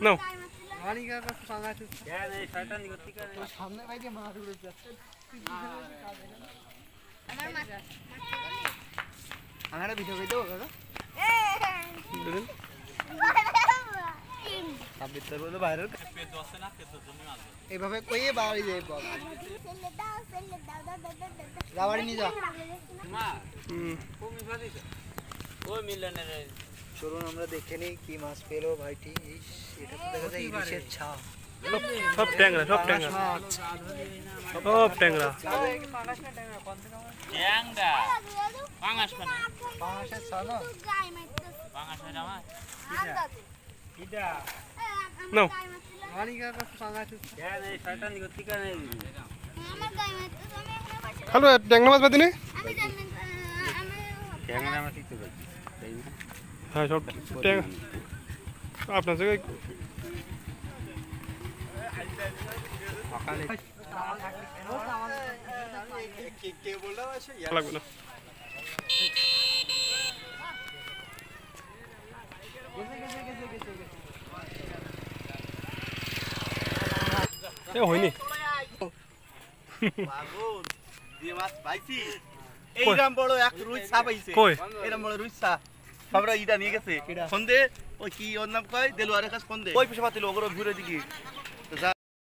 নাও সামনে বাইকে মাছ উড়ে যাচ্ছে আমার ভিডিও করে দেবো কাকা এইভাবে কইয়ে বাড়ি যাই রাবাড়ি নিয়ে যা চলুন আমরা দেখে নিই কি মাছ পেলো ভাইটি। এটা তো দেখা যায় ইলিশের ছাপ। সব ট্যাংরা সব ট্যাংরা সব ট্যাংরা পাঙাশের ছাপ না নাও হ্যালো ট্যাংরা মাছ বাদিনে হ্যাঁ সব ট্যাংরা আপনার জায়গায় লাগবে না হয়নি এইরাম বড় এক রুই সা পাইছে এরম বড় রুই সা আমরা ইটা নিয়ে গেছে ফোন দে ওই কি ওর নাম কয় দেলোয়ারের কাছে ফোন দে ওই পিছে পাতিল ওগর ঘুরে দিকে